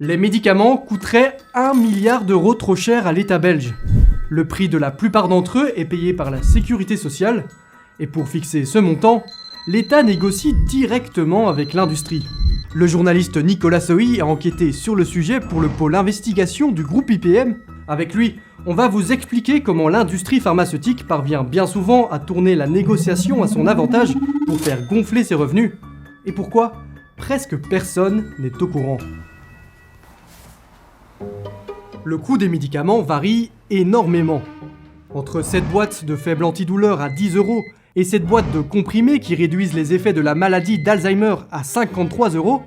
Les médicaments coûteraient 1 milliard d'euros trop cher à l'État belge. Le prix de la plupart d'entre eux est payé par la sécurité sociale, et pour fixer ce montant, l'État négocie directement avec l'industrie. Le journaliste Nicolas Sohi a enquêté sur le sujet pour le pôle investigation du groupe IPM. Avec lui, on va vous expliquer comment l'industrie pharmaceutique parvient bien souvent à tourner la négociation à son avantage pour faire gonfler ses revenus, et pourquoi presque personne n'est au courant. Le coût des médicaments varie énormément. Entre cette boîte de faible antidouleur à 10 € et cette boîte de comprimés qui réduisent les effets de la maladie d'Alzheimer à 53 €,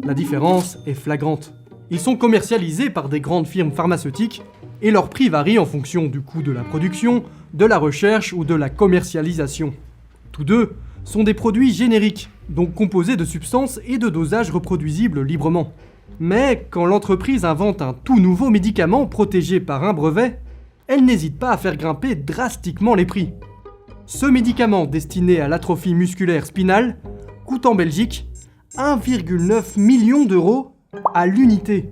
la différence est flagrante. Ils sont commercialisés par des grandes firmes pharmaceutiques et leur prix varie en fonction du coût de la production, de la recherche ou de la commercialisation. Tous deux sont des produits génériques, donc composés de substances et de dosages reproduisibles librement. Mais quand l'entreprise invente un tout nouveau médicament protégé par un brevet, elle n'hésite pas à faire grimper drastiquement les prix. Ce médicament destiné à l'atrophie musculaire spinale coûte en Belgique 1,9 million d'euros à l'unité.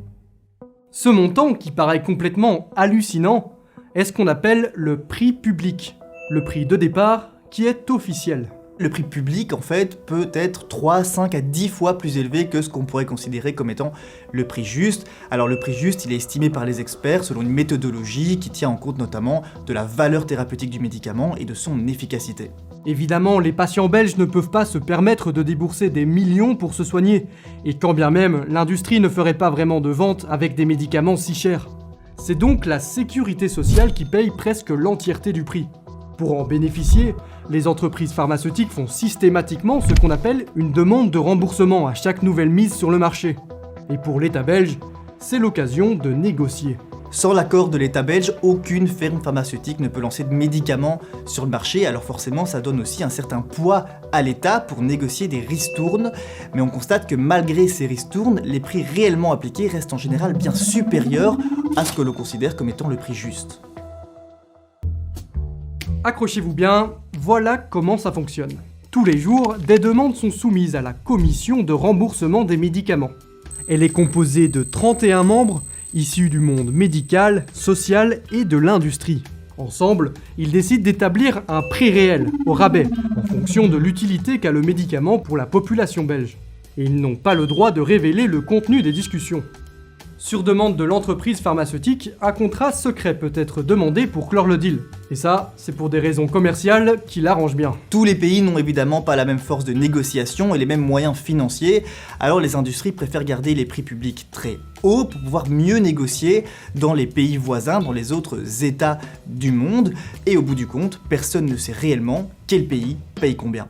Ce montant, qui paraît complètement hallucinant, est ce qu'on appelle le prix public, le prix de départ qui est officiel. Le prix public, en fait, peut être 3, 5 à 10 fois plus élevé que ce qu'on pourrait considérer comme étant le prix juste. Alors le prix juste, il est estimé par les experts selon une méthodologie qui tient en compte notamment de la valeur thérapeutique du médicament et de son efficacité. Évidemment, les patients belges ne peuvent pas se permettre de débourser des millions pour se soigner, et quand bien même l'industrie ne ferait pas vraiment de vente avec des médicaments si chers. C'est donc la sécurité sociale qui paye presque l'entièreté du prix. Pour en bénéficier, les entreprises pharmaceutiques font systématiquement ce qu'on appelle une demande de remboursement à chaque nouvelle mise sur le marché. Et pour l'État belge, c'est l'occasion de négocier. Sans l'accord de l'État belge, aucune ferme pharmaceutique ne peut lancer de médicaments sur le marché, alors forcément ça donne aussi un certain poids à l'État pour négocier des ristournes, mais on constate que malgré ces ristournes, les prix réellement appliqués restent en général bien supérieurs à ce que l'on considère comme étant le prix juste. Accrochez-vous bien, voilà comment ça fonctionne. Tous les jours, des demandes sont soumises à la commission de remboursement des médicaments. Elle est composée de 31 membres, issus du monde médical, social et de l'industrie. Ensemble, ils décident d'établir un prix réel, au rabais, en fonction de l'utilité qu'a le médicament pour la population belge. Et ils n'ont pas le droit de révéler le contenu des discussions. Sur demande de l'entreprise pharmaceutique, un contrat secret peut être demandé pour clore le deal. Et ça, c'est pour des raisons commerciales qui l'arrangent bien. Tous les pays n'ont évidemment pas la même force de négociation et les mêmes moyens financiers, alors les industries préfèrent garder les prix publics très hauts pour pouvoir mieux négocier dans les pays voisins, dans les autres États du monde, et au bout du compte, personne ne sait réellement quel pays paye combien.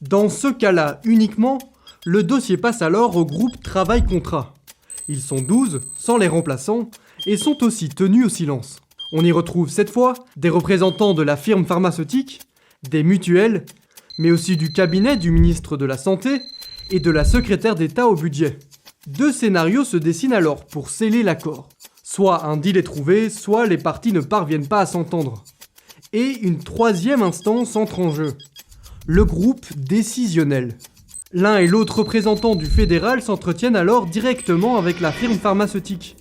Dans ce cas-là uniquement, le dossier passe alors au groupe Travail-Contrat. Ils sont 12, sans les remplaçants, et sont aussi tenus au silence. On y retrouve cette fois des représentants de la firme pharmaceutique, des mutuelles, mais aussi du cabinet du ministre de la Santé et de la secrétaire d'État au budget. Deux scénarios se dessinent alors pour sceller l'accord. Soit un deal est trouvé, soit les parties ne parviennent pas à s'entendre. Et une troisième instance entre en jeu. Le groupe décisionnel. L'un et l'autre représentant du fédéral s'entretiennent alors directement avec la firme pharmaceutique.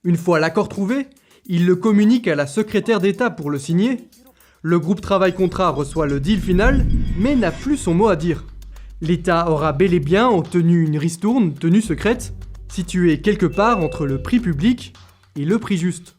Une fois l'accord trouvé, ils le communiquent à la secrétaire d'État pour le signer. Le groupe Travail-Contrat reçoit le deal final, mais n'a plus son mot à dire. L'État aura bel et bien obtenu une ristourne tenue secrète, située quelque part entre le prix public et le prix juste.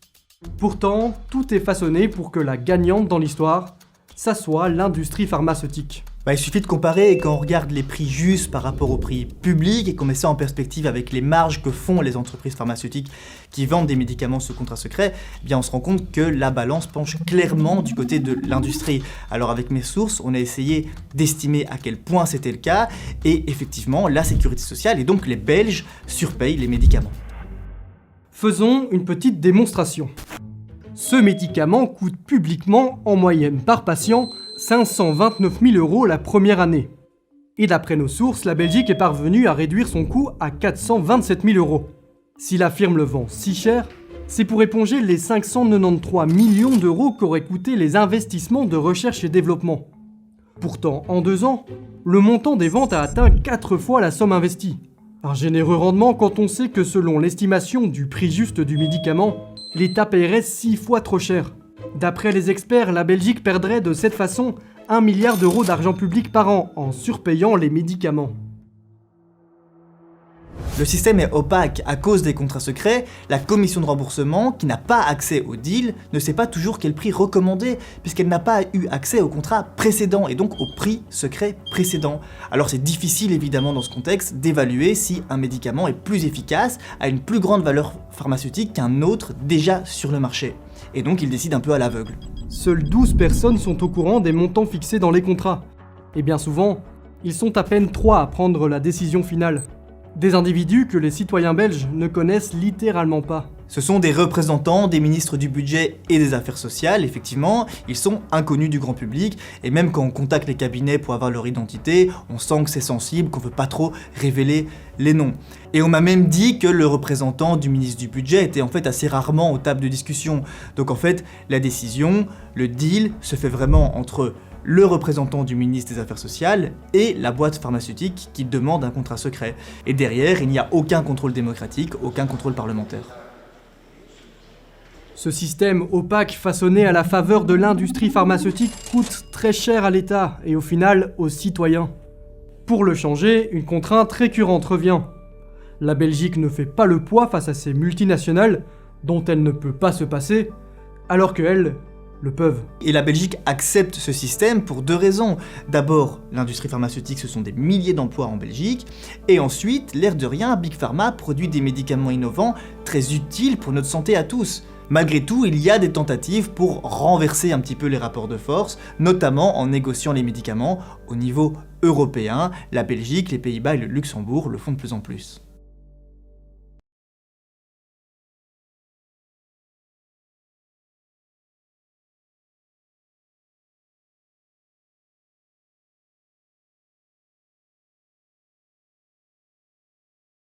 Pourtant, tout est façonné pour que la gagnante dans l'histoire, ça soit l'industrie pharmaceutique. Il suffit de comparer, et quand on regarde les prix justes par rapport au prix public et qu'on met ça en perspective avec les marges que font les entreprises pharmaceutiques qui vendent des médicaments sous contrat secret, on se rend compte que la balance penche clairement du côté de l'industrie. Alors avec mes sources, on a essayé d'estimer à quel point c'était le cas, et effectivement, la sécurité sociale et donc les Belges surpayent les médicaments. Faisons une petite démonstration. Ce médicament coûte publiquement, en moyenne par patient, 529 000 € la première année. Et d'après nos sources, la Belgique est parvenue à réduire son coût à 427 000 €. Si la firme le vend si cher, c'est pour éponger les 593 millions d'euros qu'auraient coûté les investissements de recherche et développement. Pourtant, en 2 ans, le montant des ventes a atteint 4 fois la somme investie. Un généreux rendement quand on sait que selon l'estimation du prix juste du médicament, l'État paierait 6 fois trop cher. D'après les experts, la Belgique perdrait de cette façon 1 milliard d'euros d'argent public par an en surpayant les médicaments. Le système est opaque à cause des contrats secrets, la commission de remboursement, qui n'a pas accès au deal, ne sait pas toujours quel prix recommander, puisqu'elle n'a pas eu accès au contrat précédent et donc au prix secret précédent. Alors c'est difficile évidemment dans ce contexte d'évaluer si un médicament est plus efficace, a une plus grande valeur pharmaceutique qu'un autre déjà sur le marché. Et donc il décide un peu à l'aveugle. Seules 12 personnes sont au courant des montants fixés dans les contrats. Et bien souvent, ils sont à peine 3 à prendre la décision finale. Des individus que les citoyens belges ne connaissent littéralement pas. Ce sont des représentants des ministres du budget et des affaires sociales, effectivement, ils sont inconnus du grand public, et même quand on contacte les cabinets pour avoir leur identité, on sent que c'est sensible, qu'on veut pas trop révéler les noms. Et on m'a même dit que le représentant du ministre du budget était en fait assez rarement aux tables de discussion. Donc en fait, la décision, le deal, se fait vraiment entre le représentant du ministre des Affaires sociales et la boîte pharmaceutique qui demande un contrat secret. Et derrière, il n'y a aucun contrôle démocratique, aucun contrôle parlementaire. Ce système opaque façonné à la faveur de l'industrie pharmaceutique coûte très cher à l'État et au final aux citoyens. Pour le changer, une contrainte récurrente revient. La Belgique ne fait pas le poids face à ces multinationales dont elle ne peut pas se passer, alors qu'elles le peuvent. Et la Belgique accepte ce système pour 2 raisons. D'abord, l'industrie pharmaceutique, ce sont des milliers d'emplois en Belgique. Et ensuite, l'air de rien, Big Pharma produit des médicaments innovants très utiles pour notre santé à tous. Malgré tout, il y a des tentatives pour renverser un petit peu les rapports de force, notamment en négociant les médicaments au niveau européen. La Belgique, les Pays-Bas et le Luxembourg le font de plus en plus.